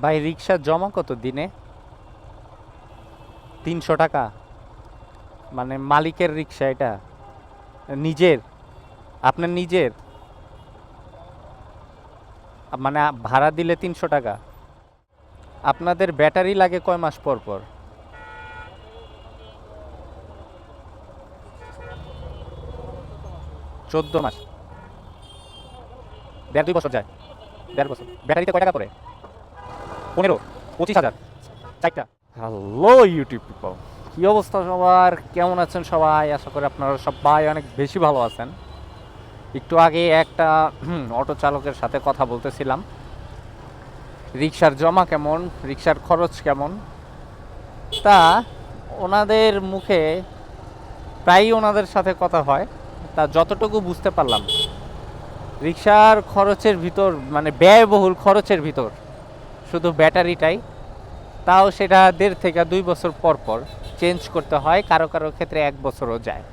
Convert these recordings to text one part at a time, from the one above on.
ভাই রিক্সা জমা কত দিনে? 300 টাকা? মানে মালিকের রিক্সা এটা? নিজের? আপনার নিজের? মানে ভাড়া দিলে 300 টাকা? আপনাদের ব্যাটারি লাগে কয় মাস পর পর? 14 মাস? 1.5-2 বছর যায়? 1.5 বছর ব্যাটারিতে কয় টাকা পড়ে? 15-25 হাজার? চারটা? হ্যালো ইউটিউব পিপল, কি অবস্থা সবার? কেমন আছেন সবাই? আশা করি আপনারা সবাই অনেক বেশি ভালো আছেন। একটু আগে একটা অটো চালকের সাথে কথা বলতেছিলাম, রিক্সার জমা কেমন, রিক্সার খরচ কেমন। তা ওনাদের মুখে প্রায়ই ওনাদের সাথে কথা হয়, তা যতটুকু বুঝতে পারলাম রিক্সার খরচের ভিতর, মানে ব্যয়বহুল খরচের ভিতর শুধু ব্যাটারিটাই, তাও সেটা 1.5 থেকে 2 বছর পর পর চেঞ্জ করতে হয়, কারো কারো ক্ষেত্রে 1 বছরও যায়।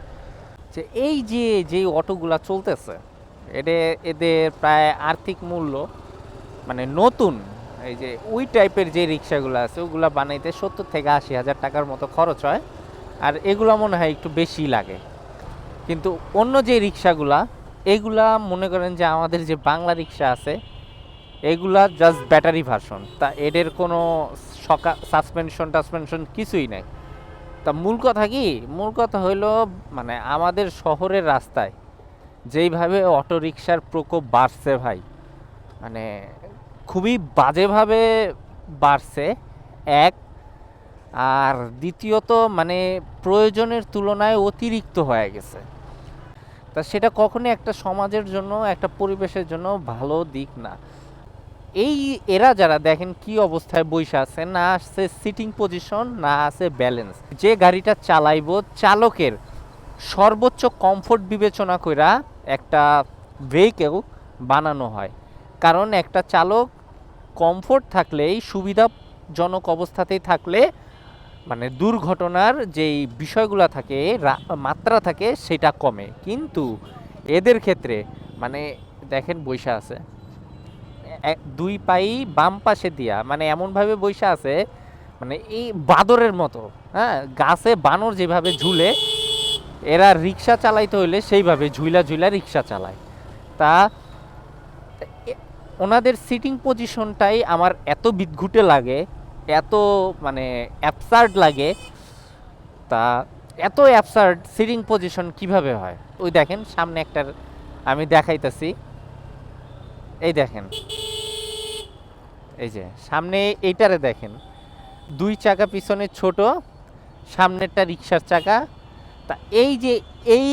যে এই যে যেই অটোগুলা চলতেছে, এটা এদের প্রায় আর্থিক মূল্য, মানে নতুন এই যে ওই টাইপের যে রিক্সাগুলো আছে ওগুলা বানাইতে 70 থেকে 80 হাজার টাকার মতো খরচ হয়। আর এগুলা মনে হয় একটু বেশি লাগে। কিন্তু অন্য যে রিক্সাগুলা, এগুলা মনে করেন যে আমাদের যে বাংলা রিক্সা আছে এগুলা জাস্ট ব্যাটারি ভার্সন, তা এদের কোনো সাসপেনশন টাসপেনশন কিছুই নেই। তা মূল কথা কি, মূল কথা হইলো মানে আমাদের শহরের রাস্তায় যেইভাবে অটো রিক্সার প্রকোপ বাড়ছে ভাই, মানে খুবই বাজেভাবে বাড়ছে। এক, আর দ্বিতীয়ত মানে প্রয়োজনের তুলনায় অতিরিক্ত হয়ে গেছে। তা সেটা কখনোই একটা সমাজের জন্য, একটা পরিবেশের জন্য ভালো দিক না। এই এরা যারা দেখেন কি অবস্থায় বইসা আছে, না আছে সিটিং পজিশন, না আছে ব্যালেন্স। যে গাড়িটা চালাইবো চালকের সর্বোচ্চ কমফোর্ট বিবেচনা কইরা একটা ভেহিকেল বানানো হয়। কারণ একটা চালক কমফোর্ট থাকলেই, সুবিধাজনক অবস্থাতেই থাকলে মানে দুর্ঘটনার যেই বিষয়গুলো থাকে, মাত্রা থাকে, সেটা কমে। কিন্তু এদের ক্ষেত্রে মানে দেখেন বৈশা আছে, দুই পাই বাম পাশে দিয়া, মানে এমনভাবে বৈশা আছে মানে এই বাদরের মতো। হ্যাঁ, গাছে বানর যেভাবে ঝুলে, এরা রিক্সা চালাইতে হইলে সেইভাবে ঝুইলা ঝুইলা রিক্সা চালায়। তা ওনাদের সিটিং পজিশনটাই আমার এত বিদঘুটে লাগে, এত মানে অ্যাবসার্ড লাগে। তা এত অ্যাবসার্ড সিটিং পজিশন কিভাবে হয়? ওই দেখেন সামনে একটার, আমি দেখাইতেছি, এই দেখেন, এই যে সামনে এইটারে দেখেন, 2 চাকা পিছনে ছোট, সামনেরটা রিক্সার চাকা। তা এই যে এই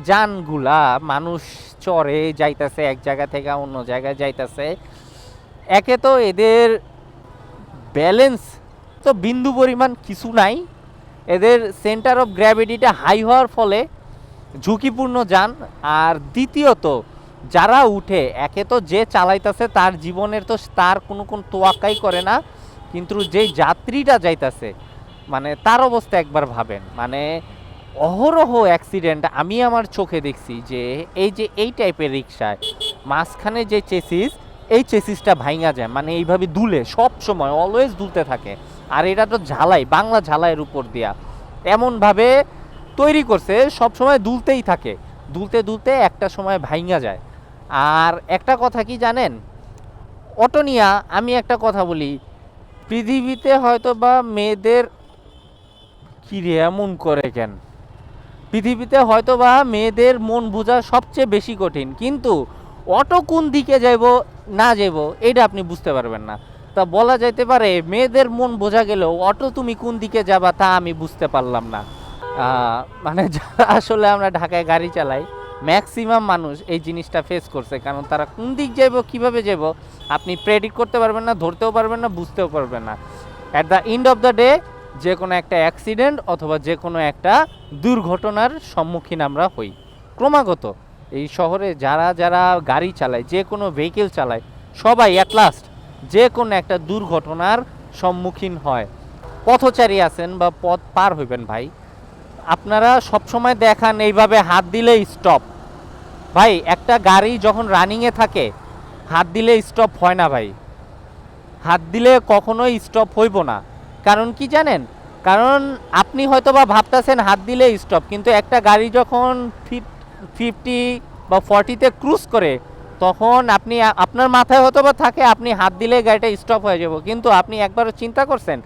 যানগুলা মানুষ চড়ে যাইতেছে, এক জায়গা থেকে অন্য জায়গায় যাইতেছে, একে তো এদের ব্যালেন্স তো বিন্দু পরিমাণ কিছু নাই, এদের সেন্টার অফ গ্র্যাভিটিটা হাই হওয়ার ফলে ঝুঁকিপূর্ণ যান। আর দ্বিতীয়ত যারা উঠে, একে তো যে চালাইতেছে তার জীবনের তো তার কোনো তোয়াক্কাই করে না, কিন্তু যেই যাত্রীটা যাইতেছে মানে তার অবস্থা একবার ভাবেন। মানে অহরহ অ্যাক্সিডেন্ট আমি আমার চোখে দেখছি, যে এই যে এই টাইপের রিক্সায় মাঝখানে যে চেসিস, এই চেসিসটা ভাঙা যায়, মানে এইভাবে দুলে, সব সময় অলওয়েজ দুলতে থাকে। আর এটা তো ঝালাই, বাংলা ঝালাইয়ের উপর দিয়া এমনভাবে তৈরি করছে, সব সময় দুলতেই থাকে, দুলতে দুলতে একটা সময় ভাঙা যায়। আর একটা কথা কি জানেন, অটো নিয়া আমি একটা কথা বলি, পৃথিবীতে হয়তো বা মেয়েদের, কি রে এমন করে কেন, পৃথিবীতে হয়তো বা মেয়েদের মন বোঝা সবচেয়ে বেশি কঠিন, কিন্তু অটো কোন দিকে যাইব না যাইব এটা আপনি বুঝতে পারবেন না। তা বলা যাইতে পারে মেয়েদের মন বোঝা গেলেও অটো তুমি কোন দিকে যাবা তা আমি বুঝতে পারলাম না। মানে যারা আসলে আমরা ঢাকায় গাড়ি চালাই, ম্যাক্সিমাম মানুষ এই জিনিসটা ফেস করছে, কারণ তারা কোন দিক যাইব, কিভাবে যাইব আপনি প্রেডিক্ট করতে পারবেন না, ধরতেও পারবেন না, বুঝতেও পারবেন না। At the end of the day যে কোনো একটা অ্যাক্সিডেন্ট অথবা যে কোনো একটা দুর্ঘটনার সম্মুখীন আমরা হই ক্রমাগত। এই শহরে যারা যারা গাড়ি চালায়, যে কোনো ভেহিকেল চালায়, সবাই অ্যাট লাস্ট যে কোনো একটা দুর্ঘটনার সম্মুখীন হয়। পথচারী আছেন বা পথ পার হইবেন ভাই, আপনারা সবসময় দেখান এইভাবে হাত দিলে স্টপ। ভাই একটা গাড়ি যখন রানিংয়ে থাকে হাত দিলে স্টপ হয় না ভাই, হাত দিলে কখনোই স্টপ হইব না। কারণ কি জানেন, কারণ আপনি হয়তো বা ভাবতেছেন হাত দিলে স্টপ, কিন্তু একটা গাড়ি যখন 50 বা 40-তে ক্রুজ করে তখন আপনি আপনার মাথায় হয়তো বা থাকে আপনি হাত দিলে গাড়িটা স্টপ হয়ে যাব, কিন্তু আপনি একবারও চিন্তা করছেন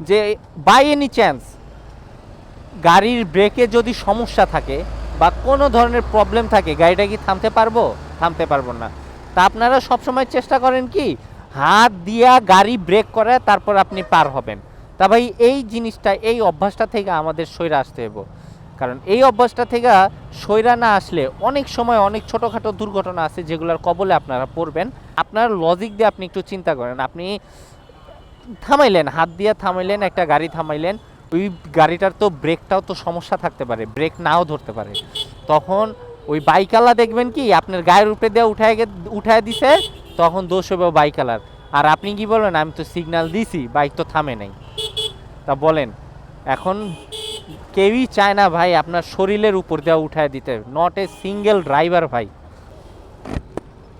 যে বাই এনি চান্স গাড়ির ব্রেকে যদি সমস্যা থাকে বা কোনো ধরনের প্রবলেম থাকে, গাড়িটা কি থামতে পারবো? থামতে পারবো না। তা আপনারা সবসময় চেষ্টা করেন কি হাত দিয়া গাড়ি ব্রেক করে তারপর আপনি পার হবেন। তা ভাই এই জিনিসটা, এই অভ্যাসটা থেকে আমাদের সইরা আসতে হবে, কারণ এই অভ্যাসটা থেকে সইরা না আসলে অনেক সময় অনেক ছোটোখাটো দুর্ঘটনা আছে যেগুলোর কবলে আপনারা পড়বেন। আপনার লজিক দিয়ে আপনি একটু চিন্তা করেন, আপনি থামাইলেন, হাত দিয়ে থামাইলেন, একটা গাড়ি থামাইলেন, ওই গাড়িটার তো ব্রেকটাও তো সমস্যা থাকতে পারে, ব্রেক নাও ধরতে পারে, তখন ওই বাইকালা দেখবেন কি আপনার গায়ের উপরে দিয়ে উঠায় দিছে, তখন দোষ হবে বাইকালার। আর আপনি কি বলবেন আমি তো সিগন্যাল দিছি, বাইক তো থামে নাই। তা বলেন, এখন কেউই চায় না ভাই আপনার শরীরের উপর দিয়ে উঠায় দিতে, নট এ সিঙ্গেল ড্রাইভার ভাই,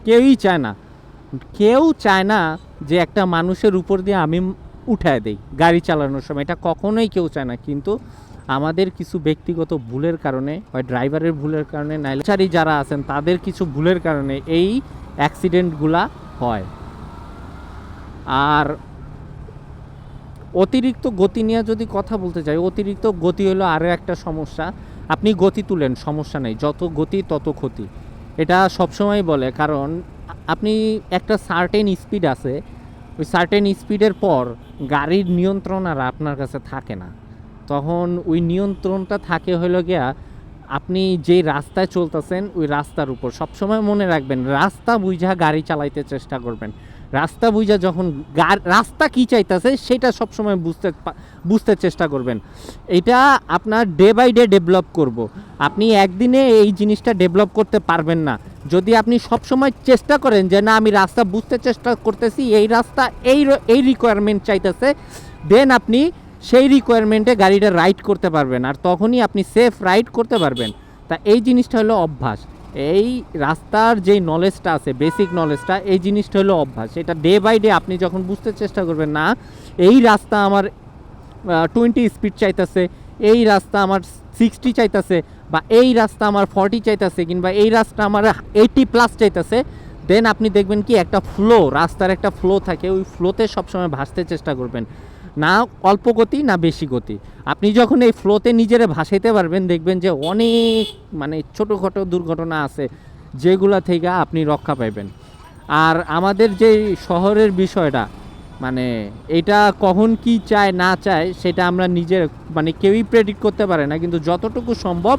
কেউই চায় না। কেউ চায় না যে একটা মানুষের উপর দিয়ে আমি উঠায় দেই গাড়ি চালানোর সময়, এটা কখনোই কেউ চায় না। কিন্তু আমাদের কিছু ব্যক্তিগত ভুলের কারণে, হয় ড্রাইভারের ভুলের কারণে, নাইলে যারা আছেন তাদের কিছু ভুলের কারণে এই অ্যাক্সিডেন্টগুলা হয়। আর অতিরিক্ত গতি নিয়ে যদি কথা বলতে চাই, অতিরিক্ত গতি হলো আরও একটা সমস্যা। আপনি গতি তুলেন, সমস্যা নেই, যত গতি তত ক্ষতি, এটা সবসময় বলে। কারণ আপনি একটা সার্টেন স্পিড আছে, ওই সার্টেন স্পিডের পর গাড়ির নিয়ন্ত্রণ আর আপনার কাছে থাকে না, তখন ওই নিয়ন্ত্রণটা থাকে হলো গিয়া আপনি যেই রাস্তায় চলতেছেন ওই রাস্তার উপর। সবসময় মনে রাখবেন রাস্তা বুঝা গাড়ি চালাইতে চেষ্টা করবেন। রাস্তা বুঝা যখন রাস্তা কি চাইতেছে সেটা সবসময় বুঝতে চেষ্টা করবেন। এটা আপনার ডে বাই ডে ডেভেলপ করব। আপনি একদিনে এই জিনিসটা ডেভেলপ করতে পারবেন না যদি আপনি সবসময় চেষ্টা করেন যে না আমি রাস্তা বুঝতে চেষ্টা করতেছি, এই রাস্তা এই রিকোয়ারমেন্ট চাইতেছে, দেন আপনি সেই রিকোয়ারমেন্টে গাড়িটা রাইড করতে পারবেন, আর তখনই আপনি সেফ রাইড করতে পারবেন। তা এই জিনিসটা হলো অভ্যাস। এই রাস্তার যেই নলেজটা আছে, বেসিক নলেজটা, এই জিনিসটা হলো অভ্যাস। এটা ডে বাই ডে আপনি যখন বুঝতে চেষ্টা করবেন না এই রাস্তা আমার 20 স্পিড চাইতেছে, এই রাস্তা আমার 60 চাইতেছে, বা এই রাস্তা আমার 40 চাইতেছে, কিংবা এই রাস্তা আমার 80+ চাইতেছে, দেন আপনি দেখবেন কি একটা ফ্লো, রাস্তার একটা ফ্লো থাকে, ওই ফ্লোতে সবসময় ভাসতে চেষ্টা করবেন, না অল্প গতি না বেশি গতি। আপনি যখন এই ফ্লোতে নিজেরে ভাসাইতে পারবেন দেখবেন যে অনেক ছোটোখাটো দুর্ঘটনা আছে যেগুলা থেকে আপনি রক্ষা পাইবেন। আর আমাদের যে শহরের বিষয়টা, এটা কখন কি চায় না চায় সেটা আমরা নিজের কেউই প্রেডিক্ট করতে পারে না, কিন্তু যতটুকু সম্ভব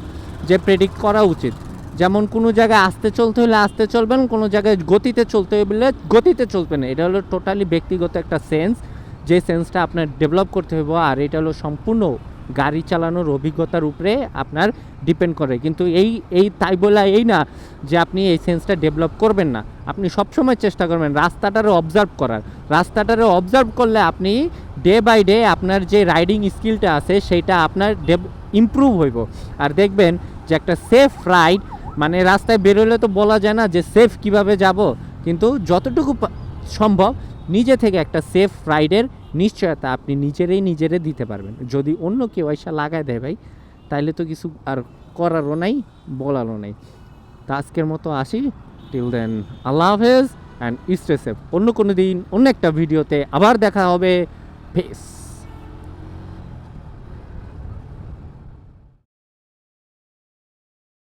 যে প্রেডিক্ট করা উচিত। যেমন কোনো জায়গায় আস্তে চলতে হলে আস্তে চলবেন, কোনো জায়গায় গতিতে চলতে হলে গতিতে চলবেন। এটা হলো টোটালি ব্যক্তিগত একটা সেন্স, যে সেন্সটা আপনার ডেভেলপ করতে হবে, আর এটা হলো সম্পূর্ণ গাড়ি চালানোর অভিজ্ঞতার উপরে আপনার ডিপেন্ড করে। কিন্তু এই তাই বলা এই না যে আপনি এই সেন্সটা ডেভেলপ করবেন না। আপনি সবসময় চেষ্টা করবেন রাস্তাটারে অবজার্ভ করার। রাস্তাটারে অবজার্ভ করলে আপনি ডে বাই ডে আপনার যে রাইডিং স্কিলটা আছে সেইটা আপনার ইমপ্রুভ হইব। আর দেখবেন যে একটা সেফ রাইড, রাস্তায় বেরোলে তো বলা যায় না যে সেফ কিভাবে যাব, কিন্তু যতটুকু সম্ভব নিজে থেকে একটা সেফ রাইডের নিশ্চয়তা আপনি নিজেরে দিতে পারবেন। যদি অন্য কেউ এসে লাগায় দেয় ভাই, তাইলে তো কিছু আর করারও নাই, বলারও নাই। তা আজকের মতো আসি, টিল দেন আল্লাহ হাফেজ অ্যান্ড স্টে সেফ। অন্য কোনো দিন অন্য একটা ভিডিওতে আবার দেখা হবে। পেস।